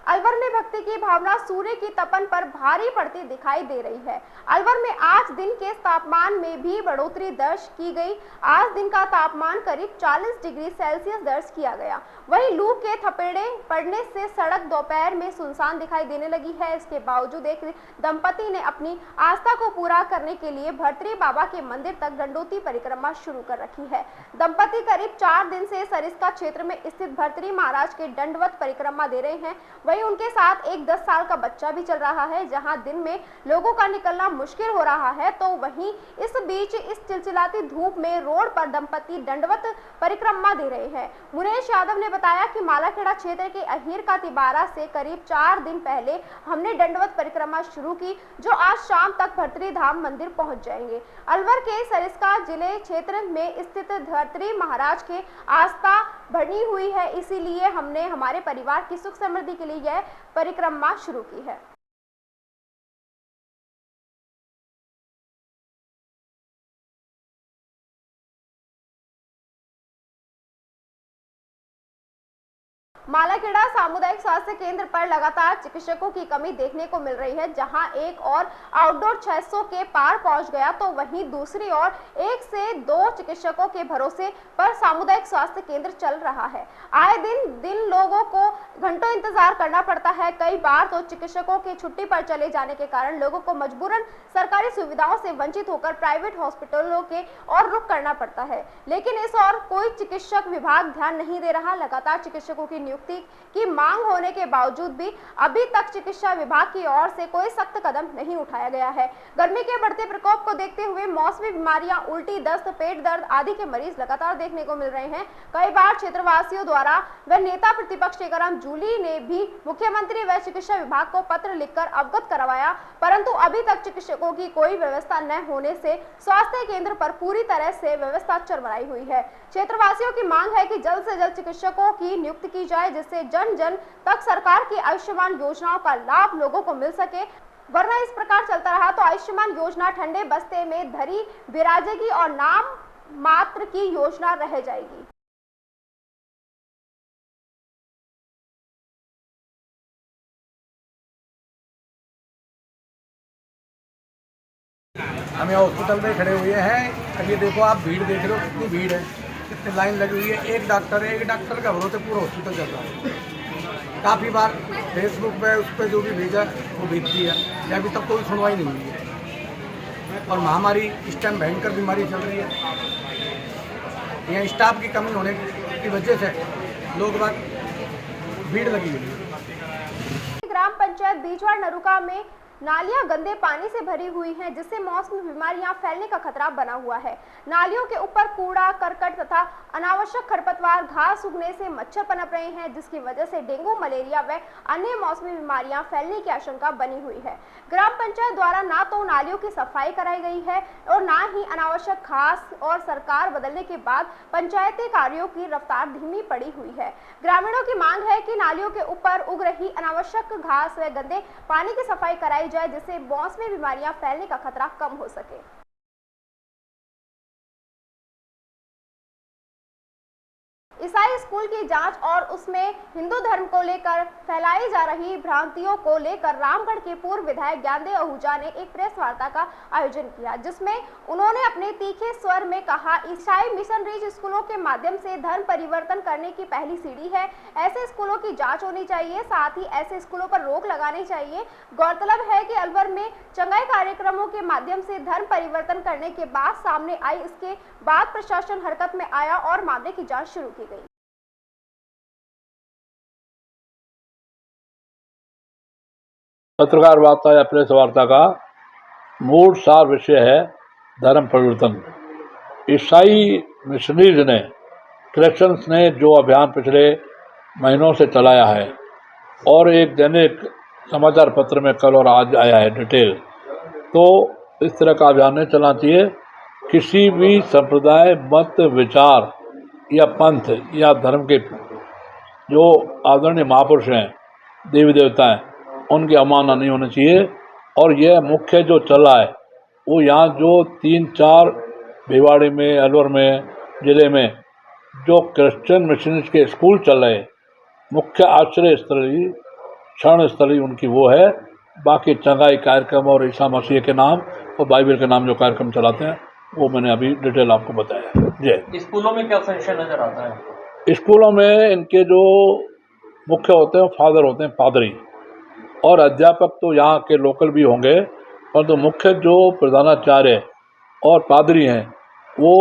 अलवर में भक्ति की भावना सूर्य की तपन पर भारी पड़ती दिखाई दे रही है। अलवर में आज दिन के तापमान में भी बढ़ोतरी दर्ज की गई। आज दिन का तापमान करीब 40 डिग्री सेल्सियस दर्ज किया गया। वहीं लू के थपेड़े पड़ने से सड़क दोपहर में सुनसान दिखाई देने लगी है। इसके बावजूद एक दंपति ने अपनी आस्था को पूरा करने के लिए भर्तरी बाबा के मंदिर तक दंडोती परिक्रमा शुरू कर रखी है। दंपति करीब 4 दिन से सरिस्का क्षेत्र में स्थित भर्तरी महाराज के दंडवत परिक्रमा दे रहे हैं। वहीं उनके साथ एक 10 साल का बच्चा भी चल रहा है। जहां दिन में लोगों का निकलना मुश्किल हो रहा है, तो वहीं इस बीच इस चिलचिलाती धूप में रोड पर दंपति दंडवत परिक्रमा दे रहे हैं। मुनेश यादव ने बताया कि मालाखेड़ा क्षेत्र के अहीर का तिबारा से करीब 4 दिन पहले हमने दंडवत परिक्रमा शुरू की, जो आज शाम तक भर्तरी धाम मंदिर पहुंच जाएंगे। अलवर के सरिस्का जिले क्षेत्र में स्थित भर्तरी महाराज के आस्था बनी हुई है, इसीलिए हमने हमारे परिवार की सुख समृद्धि के लिए यह परिक्रमा शुरू की है। मालाखेड़ा सामुदायिक स्वास्थ्य केंद्र पर लगातार चिकित्सकों की कमी देखने को मिल रही है। जहां एक और आउटडोर 600 के पार पहुंच गया, तो वहीं दूसरी ओर 1 से 2 चिकित्सकों के भरोसे पर सामुदायिक स्वास्थ्य केंद्र चल रहा है। आए दिन लोगों को घंटों इंतजार करना पड़ता है। कई बार तो चिकित्सकों के छुट्टी पर चले जाने के कारण लोगों को मजबूरन सरकारी सुविधाओं से वंचित होकर प्राइवेट हॉस्पिटलों के और रुख करना पड़ता है। लेकिन इस और कोई चिकित्सक विभाग ध्यान नहीं दे रहा। लगातार चिकित्सकों की नियुक्ति की मांग होने के बावजूद भी अभी तक चिकित्सा विभाग की ओर से कोई सख्त कदम नहीं उठाया गया है। गर्मी के बढ़ते प्रकोप को देखते हुए मौसमी बीमारियां, उल्टी, दस्त, पेट दर्द आदि के मरीज लगातार देखने को मिल रहे हैं। कई बार क्षेत्रवासियों द्वारा व नेता प्रतिपक्ष टीकाराम जूली ने भी मुख्यमंत्री व चिकित्सा विभाग को पत्र लिखकर अवगत करवाया, परंतु अभी तक चिकित्सकों की कोई व्यवस्था न होने से स्वास्थ्य केंद्र पर पूरी तरह से व्यवस्था चरमराई हुई है। क्षेत्रवासियों की मांग है कि जल्द से जल्द चिकित्सकों की नियुक्ति की जाए, जिससे जन जन तक सरकार की आयुष्मान योजनाओं का लाभ लोगों को मिल सके। वरना इस प्रकार चलता रहा तो आयुष्मान योजना ठंडे बस्ते में धरी विराजेगी और नाम मात्र की योजना रह जाएगी। हम यहाँ हॉस्पिटल में खड़े हुए हैं। अब ये देखो, आप भीड़ देख रहे हो, कितनी भीड़ है, कितनी लाइन लगी हुई है। एक डॉक्टर का भरोसे पूरा हॉस्पिटल चल रहा है। काफ़ी बार फेसबुक पे उस पर जो भी भेजा वो भेजती है, या अभी तक कोई सुनवाई नहीं हुई है। और महामारी इस टाइम भयंकर बीमारी चल रही है। यहाँ स्टाफ की कमी होने की वजह से लोग बात भीड़ लगी हुई है। ग्राम पंचायत बीजवाड़ नरुका में नालियां गंदे पानी से भरी हुई हैं, जिससे मौसमी बीमारियां फैलने का खतरा बना हुआ है। नालियों के ऊपर कूड़ा करकट तथा अनावश्यक खरपतवार, घास उगने से मच्छर पनप रहे हैं, जिसकी वजह से डेंगू, मलेरिया व अन्य मौसमी बीमारियां फैलने की आशंका बनी हुई है। ग्राम पंचायत द्वारा ना तो नालियों की सफाई कराई गई है और ना ही अनावश्यक घास, और सरकार बदलने के बाद पंचायती कार्यों की रफ्तार धीमी पड़ी हुई है। ग्रामीणों की मांग है कि नालियों के ऊपर उग रही अनावश्यक घास व गंदे पानी की सफाई कराई जाए, जिससे मौसमी बीमारियां फैलने का खतरा कम हो सके। ईसाई स्कूल की जांच और उसमें हिंदू धर्म को लेकर फैलाई जा रही भ्रांतियों को लेकर रामगढ़ के पूर्व विधायक ज्ञानदेव आहूजा ने एक प्रेस वार्ता का आयोजन किया, जिसमें उन्होंने अपने तीखे स्वर में कहा, ईसाई मिशनरीज स्कूलों के माध्यम से धर्म परिवर्तन करने की पहली सीढ़ी है। ऐसे स्कूलों की जांच होनी चाहिए, साथ ही ऐसे स्कूलों पर रोक लगानी चाहिए। गौरतलब है कि अलवर में चंगाई कार्यक्रमों के माध्यम से धर्म परिवर्तन करने के बात सामने आई। इसके बाद प्रशासन हरकत में आया और मामले की जांच शुरू की गई। पत्रकार वार्ता या प्रेस वार्ता का मूल सार विषय है धर्म परिवर्तन। ईसाई मिशनरीज ने, क्रिश्चियंस ने जो अभियान पिछले महीनों से चलाया है और एक दैनिक समाचार पत्र में कल और आज आया है डिटेल, तो इस तरह का अभियान नहीं चलना चाहिए। किसी भी संप्रदाय, मत, विचार या पंथ या धर्म के जो आदरणीय महापुरुष हैं, देवी देवता हैं, उनकी अवमानना नहीं होनी चाहिए। और यह मुख्य जो चल रहा है वो यहाँ जो 3-4 भिवाड़ी में, अलवर में, ज़िले में जो क्रिश्चियन मिशनरीज के स्कूल चल रहे, मुख्य आश्रय स्थली, क्षण स्थली उनकी वो है। बाकी चंगाई कार्यक्रम और ईसा मसीह के नाम और बाइबल के नाम जो कार्यक्रम चलाते हैं वो मैंने अभी डिटेल आपको बताया। जी, स्कूलों में क्या संशय नजर आता है? स्कूलों में इनके जो मुख्य होते हैं फादर होते हैं, पादरी, और अध्यापक तो यहाँ के लोकल भी होंगे, परंतु मुख्य जो प्रधानाचार्य और पादरी हैं वो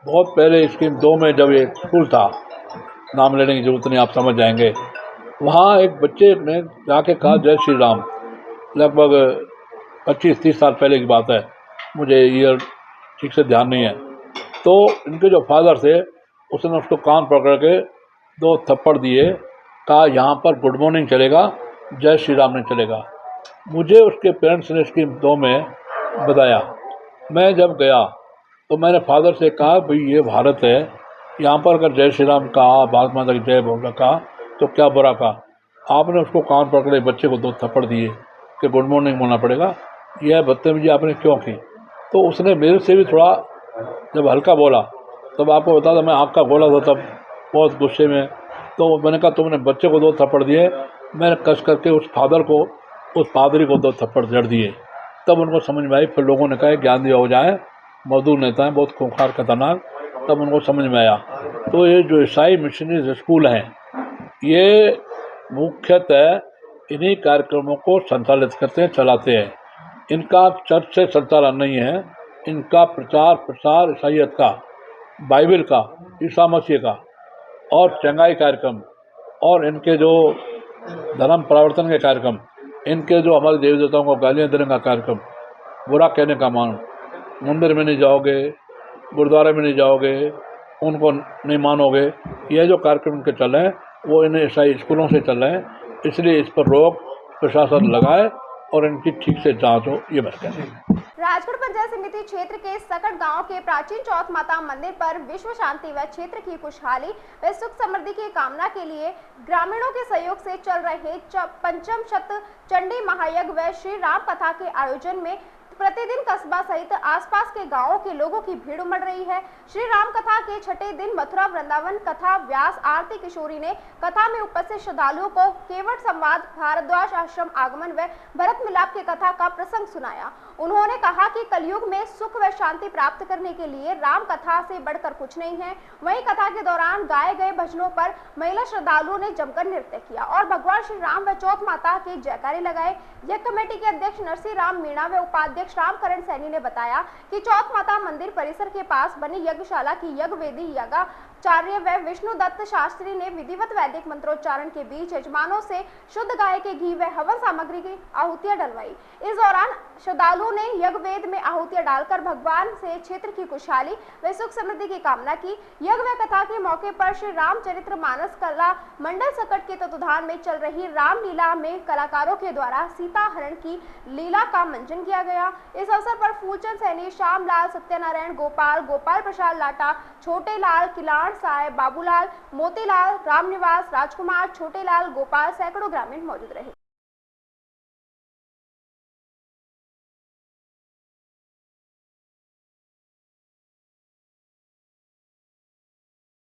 बहुत पहले स्कीम 2 में जब ये स्कूल था, नाम लेने की जरूरत नहीं, आप समझ जाएंगे, वहाँ एक बच्चे ने जाके कहा जय श्री राम। लगभग 25-30 साल पहले की बात है, मुझे ईयर ठीक से ध्यान नहीं है। तो इनके जो फादर थे उसने उसको कान पकड़ के 2 थप्पड़ दिए, कहा यहाँ पर गुड मॉर्निंग चलेगा, जय श्री राम नहीं चलेगा। मुझे उसके पेरेंट्स ने स्कीम 2 में बताया। मैं जब गया तो मैंने फादर से कहा, भाई ये भारत है, यहाँ पर अगर जय श्री राम कहा, भारत माता की जय बोल कहा तो क्या बुरा कहा। आपने उसको कान पकड़े, बच्चे को 2 थप्पड़ दिए कि गुड मॉर्निंग बोलना पड़ेगा, यह बदतमीजी आपने क्यों की। तो उसने मेरे से भी थोड़ा जब हल्का बोला, तब आपको बता था मैं आँख का गोला था तब बहुत गुस्से में। तो मैंने कहा तुमने बच्चे को 2 थप्पड़ दिए। मैंने कस करके उस फादर को, उस पादरी को 2 थप्पड़ जड़ दिए। तब उनको समझ में आई। फिर लोगों ने कहा ज्ञानदेव हो जाए, मजदूर नेता हैं, बहुत खूंखार खतरनाक, तब उनको समझ में आया। तो ये जो ईसाई मिशनरी स्कूल हैं ये मुख्यतः इन्हीं कार्यक्रमों को संचालित करते हैं, चलाते हैं। इनका चर्च से संचालन नहीं है, इनका प्रचार प्रसार ईसाइयत का, बाइबल का, ईसा मसीह का और चंगाई कार्यक्रम और इनके जो धर्म परिवर्तन के कार्यक्रम, इनके जो हमारे देवी देवताओं को गालियाँ देने का कार्यक्रम, बुरा कहने का मान, मंदिर में नहीं जाओगे, गुरुद्वारे में नहीं जाओगे, उनको नहीं मानोगे, यह जो कार्यक्रम इनके चल रहे हैं वो इन ईसाई स्कूलों से चल रहे हैं। इसलिए इस पर रोक प्रशासन लगाए और इनकी ठीक से जांच हो, ये मैं कहता हूँ। राजगढ़ पंचायत समिति क्षेत्र के सकट गांव के प्राचीन चौथ माता मंदिर पर विश्व शांति व क्षेत्र की खुशहाली व सुख समृद्धि की कामना के लिए ग्रामीणों के सहयोग से चल रहे पंचम शत चंडी महायज्ञ व श्री राम कथा के आयोजन में प्रतिदिन कस्बा सहित आसपास के गांवों के लोगों की भीड़ उमड़ रही है। श्री राम कथा के छठे दिन मथुरा वृंदावन कथा व्यास आरती किशोरी ने कथा में उपस्थित श्रद्धालुओं को केवट संवाद, भारद्वाज आश्रम आगमन व भरत मिलाप की कथा का प्रसंग सुनाया। उन्होंने कहा कि कलयुग में सुख व शांति प्राप्त करने के लिए राम कथा से बढ़कर कुछ नहीं है। वहीं कथा के दौरान गाए गए भजनों पर महिला श्रद्धालुओं ने जमकर नृत्य किया और भगवान श्री राम व चौथ माता के जयकारे लगाए। यह कमेटी के अध्यक्ष नरसी राम मीणा व उपाध्यक्ष रामकरण सैनी ने बताया कि चौथ माता मंदिर परिसर के पास बनी यज्ञशाला की यज्ञ वेदी यज्ञाचार्य व विष्णु दत्त शास्त्री ने विधिवत वैदिक मंत्रोच्चारण के बीच यजमानों से शुद्ध गाय के घी व हवन सामग्री की आहुतियां डलवाई। इस दौरान श्रद्धालुओं ने यज्ञ वेद में आहुतियां डालकर भगवान से क्षेत्र की खुशहाली व सुख समृद्धि की कामना की। यज्ञ व कथा के मौके पर श्री रामचरित्र मानस कला मंडल सकट के तत्वाधान में चल रही रामलीला में कलाकारों के द्वारा सीता हरण की लीला का मंचन किया गया। इस अवसर पर फूलचंद सैनी, श्यामलाल, सत्यनारायण, गोपाल, गोपाल प्रसाद लाटा, छोटे लाल, किलाण साय, बाबूलाल, मोतीलाल, रामनिवास, राजकुमार, छोटे लाल, गोपाल सैकड़ों ग्रामीण मौजूद रहे।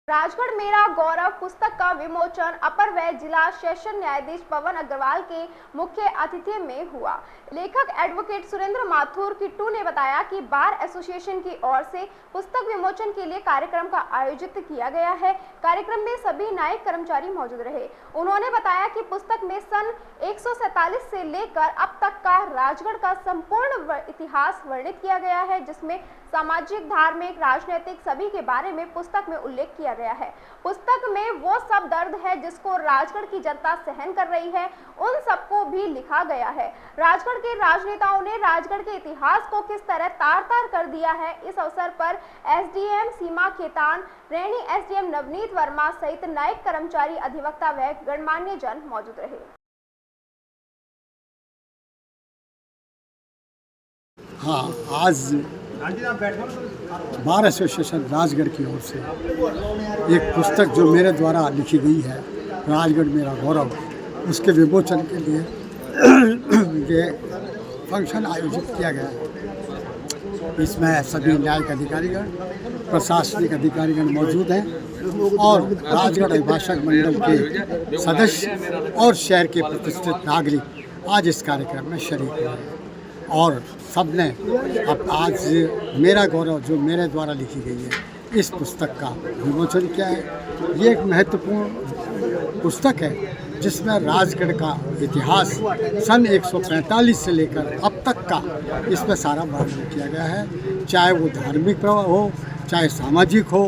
राजगढ़ मेरा गौरव पुस्तक का विमोचन अपर व जिला सेशन न्यायाधीश पवन अग्रवाल के मुख्य आतिथ्य में हुआ। लेखक एडवोकेट सुरेंद्र माथुर किट्टू ने बताया कि बार एसोसिएशन की ओर से पुस्तक विमोचन के लिए कार्यक्रम का आयोजित किया गया है। कार्यक्रम में सभी न्यायिक कर्मचारी मौजूद रहे। उन्होंने बताया कि पुस्तक में सन 147 से लेकर अब तक का राजगढ़ का संपूर्ण इतिहास वर्णित किया गया है, जिसमें सामाजिक, धार्मिक, राजनीतिक सभी के बारे में पुस्तक में उल्लेख किया गया है। पुस्तक में वो सब दर्द है जिसको राजगढ़ की जनता सहन कर रही है, उन सबको भी लिखा गया है। राजगढ़ के राजनेताओं ने राजगढ़ के इतिहास को किस तरह तार-तार कर दिया है। इस अवसर पर एसडीएम सीमा खेतान, रैनी एसडीएम नवनीत वर्मा सहित न्यायिक कर्मचारी, अधिवक्ता व गणमान्य जन मौजूद रहे। हाँ, आज बार एसोसिएशन राजगढ़ की ओर से एक पुस्तक जो मेरे द्वारा लिखी गई है, राजगढ़ मेरा गौरव, उसके विमोचन के लिए ये फंक्शन आयोजित किया गया है। इसमें सभी न्यायिक अधिकारीगण, प्रशासनिक अधिकारीगण मौजूद हैं और राजगढ़ अभिभाषक मंडल के सदस्य और शहर के प्रतिष्ठित नागरिक आज इस कार्यक्रम में शरीक हुए हैं। और सबने अब आज मेरा गौरव जो मेरे द्वारा लिखी गई है, इस पुस्तक का विमोचन किया है। ये एक महत्वपूर्ण पुस्तक है जिसमें राजगढ़ का इतिहास सन 145 से लेकर अब तक का इसमें सारा वर्णन किया गया है। चाहे वो धार्मिक प्रभाव हो, चाहे सामाजिक हो,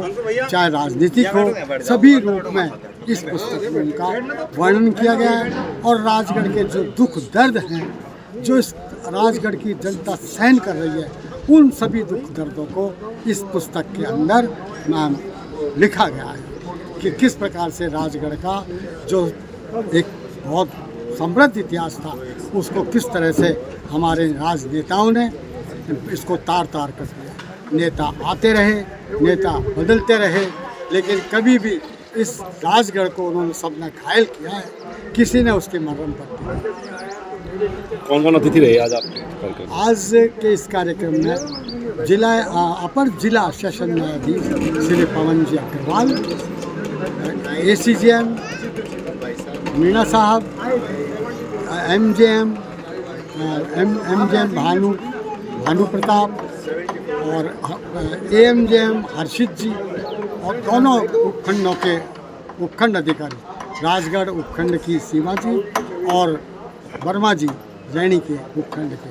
चाहे राजनीतिक हो, सभी रूप में इस पुस्तक में उनका वर्णन किया गया है। और राजगढ़ के जो दुख दर्द हैं, जो इस राजगढ़ की जनता सहन कर रही है, उन सभी दुख दर्दों को इस पुस्तक के अंदर लिखा गया है कि किस प्रकार से राजगढ़ का जो एक बहुत समृद्ध इतिहास था, उसको किस तरह से हमारे राजनेताओं ने इसको तार तार कर दिया। नेता आते रहे, नेता बदलते रहे, लेकिन कभी भी इस राजगढ़ को उन्होंने सबने घायल किया है, किसी ने उसकी मरहम पट्टी। कौन कौन अतिथि रहे आज आपके? आज के इस कार्यक्रम में अपर जिला सेशन न्यायाधीश श्री पवन जी अग्रवाल, एसीजेएम मीणा साहब, एमजेएम भानु प्रताप और एएमजेएम हर्षित जी और दोनों उपखंडों के उपखंड अधिकारी, राजगढ़ उपखंड की सीमा जी और वर्मा जी रैनी के उपखंड के,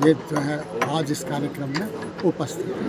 ये जो है आज इस कार्यक्रम में उपस्थित है।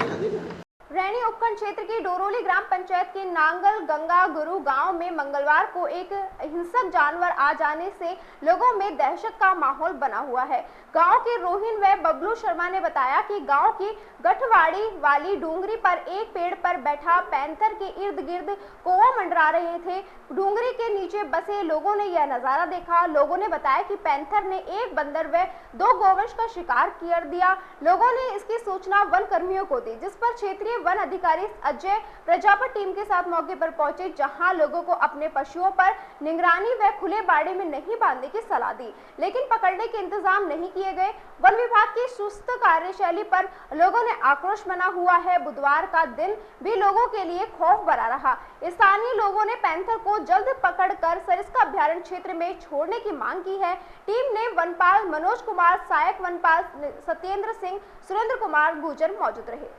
रैनी उपखंड क्षेत्र की डोरोली ग्राम पंचायत के नांगल गंगा गुरु गांव में मंगलवार को एक हिंसक जानवर आ जाने से लोगों में दहशत का माहौल बना हुआ है। गांव के रोहिन व बबलू शर्मा ने बताया कि गांव की गठवाड़ी वाली डूंगरी पर एक पेड़ पर बैठा पैंथर के इर्द गिर्द कौवा मंडरा रहे थे। डूंगरी के नीचे बसे लोगों ने यह नजारा देखा। लोगों ने बताया कि पैंथर ने एक बंदर व 2 गोवंश का शिकार कर दिया। लोगों ने इसकी सूचना वन कर्मियों को दी, जिस पर क्षेत्रीय वन अधिकारी अजय प्रजापत टीम के साथ मौके पर पहुंचे, जहां लोगों को अपने पशुओं पर निगरानी व खुले बाड़े में नहीं बांधने की सलाह दी, लेकिन पकड़ने के इंतजाम नहीं किए गए। वन विभाग की सुस्त कार्यशैली पर लोगों ने आक्रोश मना हुआ है। बुधवार का दिन भी लोगों के लिए खौफ भरा रहा। स्थानीय लोगों ने पैंथर को जल्द पकड़कर सरिस्का अभ्यारण्य क्षेत्र में छोड़ने की मांग की है। टीम ने वनपाल मनोज कुमार, सहायक वनपाल सत्येंद्र सिंह, सुरेंद्र कुमार गुर्जर मौजूद रहे।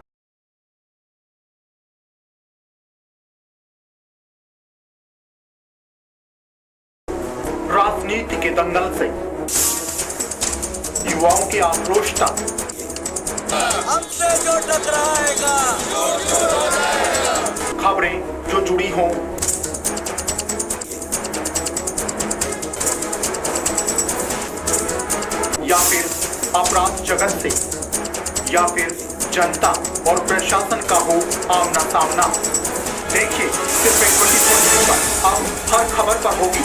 राजनीति के दंगल से युवाओं की आक्रोश तक हमसे जो टकराएगा खबरें जो जुड़ी हों, या फिर अपराध जगत से, या फिर जनता और प्रशासन का हो आमना सामना, देखिए सिर्फ 24 पर अब हर खबर पर होगी